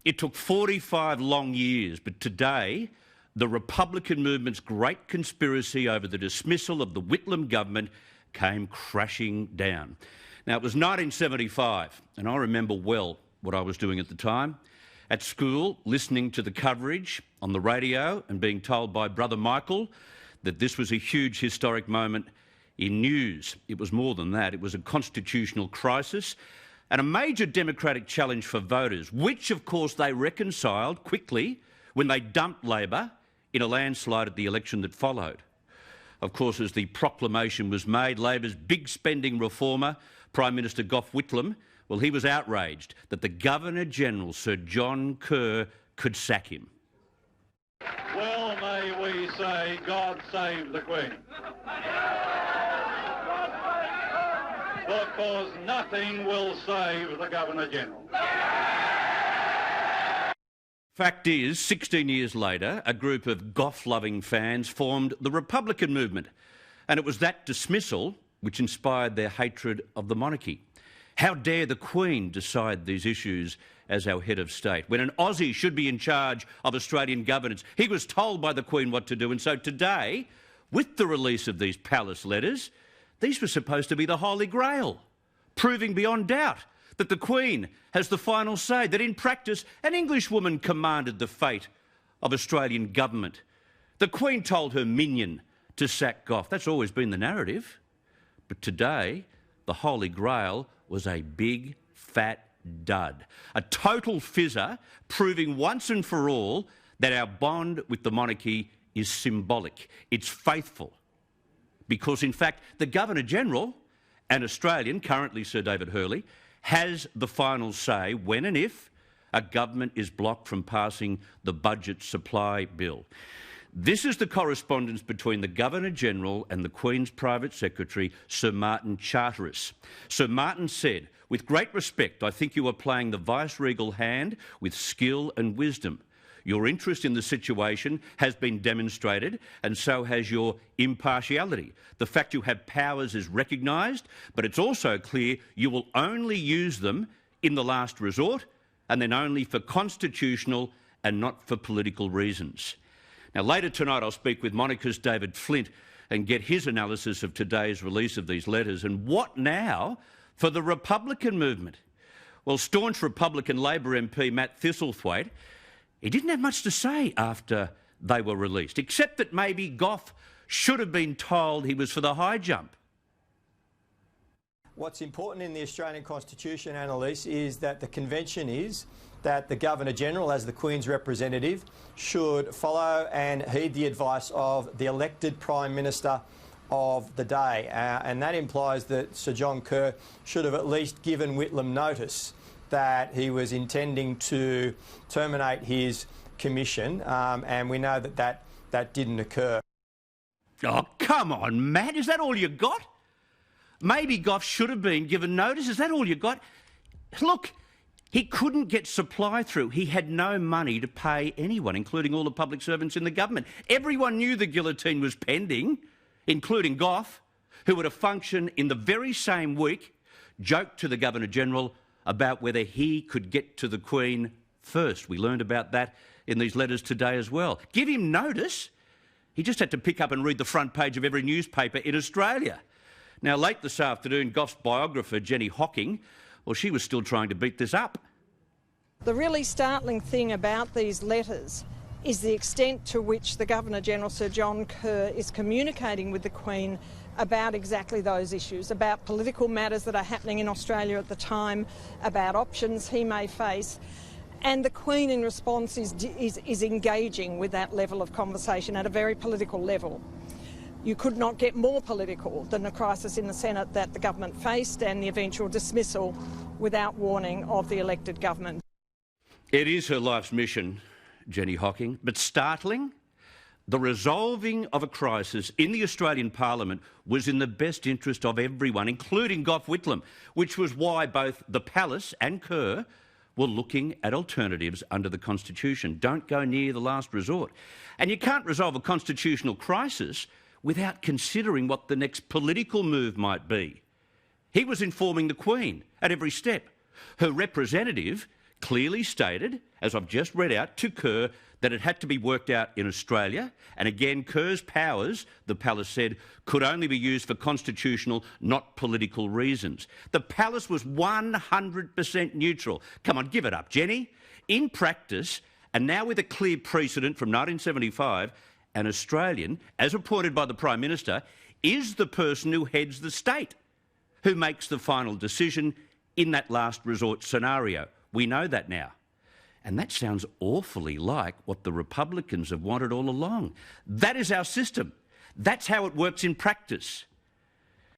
It took 45 long years, but today, the Republican movement's great conspiracy over the dismissal of the Whitlam government came crashing down. Now, it was 1975, and I remember well what I was doing at the time. At school, listening to the coverage on the radio and being told by Brother Michael that this was a huge historic moment in news. It was more than that. It was a constitutional crisis and a major democratic challenge for voters, which, of course, they reconciled quickly when they dumped Labor in a landslide at the election that followed. Of course, as the proclamation was made, Labor's big spending reformer, Prime Minister Gough Whitlam, well, he was outraged that the Governor-General, Sir John Kerr, could sack him. Well, may we say, God save the Queen. Because nothing will save the Governor-General. Fact is, 16 years later, a group of Gough-loving fans formed the Republican movement, and it was that dismissal which inspired their hatred of the monarchy. How dare the Queen decide these issues as our head of state? When an Aussie should be in charge of Australian governance, he was told by the Queen what to do. And so today, with the release of these palace letters, these were supposed to be the Holy Grail, proving beyond doubt that the Queen has the final say, that in practice an Englishwoman commanded the fate of Australian government. The Queen told her minion to sack Gough. That's always been the narrative. But today, the Holy Grail was a big, fat dud. A total fizzer, proving once and for all that our bond with the monarchy is symbolic. It's faithful. Because, in fact, the Governor-General, an Australian, currently Sir David Hurley, has the final say when and if a government is blocked from passing the budget supply bill. This is the correspondence between the Governor-General and the Queen's private secretary, Sir Martin Charteris. Sir Martin said, "With great respect, I think you are playing the viceregal hand with skill and wisdom. Your interest in the situation has been demonstrated, and so has your impartiality. The fact you have powers is recognised, but it's also clear you will only use them in the last resort, and then only for constitutional and not for political reasons." Now, later tonight I'll speak with Monica's David Flint and get his analysis of today's release of these letters. And what now for the Republican movement? Well, staunch Republican Labor MP Matt Thistlethwaite, he didn't have much to say after they were released, except that maybe Gough should have been told he was for the high jump. What's important in the Australian Constitution, Annalise, is that the convention is that the Governor-General, as the Queen's representative, should follow and heed the advice of the elected Prime Minister of the day. And that implies that Sir John Kerr should have at least given Whitlam notice that he was intending to terminate his commission, and we know that didn't occur. Oh, come on, Matt, is that all you got? Maybe Gough should have been given notice. Is that all you got? Look, he couldn't get supply through. He had no money to pay anyone, including all the public servants in the government. Everyone knew the guillotine was pending, including Gough, who at a function in the very same week joked to the Governor-General about whether he could get to the Queen first. We learned about that in these letters today as well. Give him notice? He just had to pick up and read the front page of every newspaper in Australia. Now, late this afternoon, Gough's biographer, Jenny Hocking, well, she was still trying to beat this up. The really startling thing about these letters is the extent to which the Governor-General, Sir John Kerr, is communicating with the Queen about exactly those issues, about political matters that are happening in Australia at the time, about options he may face. And the Queen, in response, is engaging with that level of conversation at a very political level. You could not get more political than the crisis in the Senate that the government faced and the eventual dismissal without warning of the elected government. It is her life's mission, Jenny Hocking, but startling. The resolving of a crisis in the Australian Parliament was in the best interest of everyone, including Gough Whitlam, which was why both the Palace and Kerr were looking at alternatives under the Constitution. Don't go near the last resort. And you can't resolve a constitutional crisis without considering what the next political move might be. He was informing the Queen at every step. Her representative clearly stated, as I've just read out, to Kerr that it had to be worked out in Australia. And again, Kerr's powers, the palace said, could only be used for constitutional, not political reasons. The palace was 100% neutral. Come on, give it up, Jenny. In practice, and now with a clear precedent from 1975, an Australian, as appointed by the Prime Minister, is the person who heads the state, who makes the final decision in that last resort scenario. We know that now. And that sounds awfully like what the Republicans have wanted all along. That is our system. That's how it works in practice.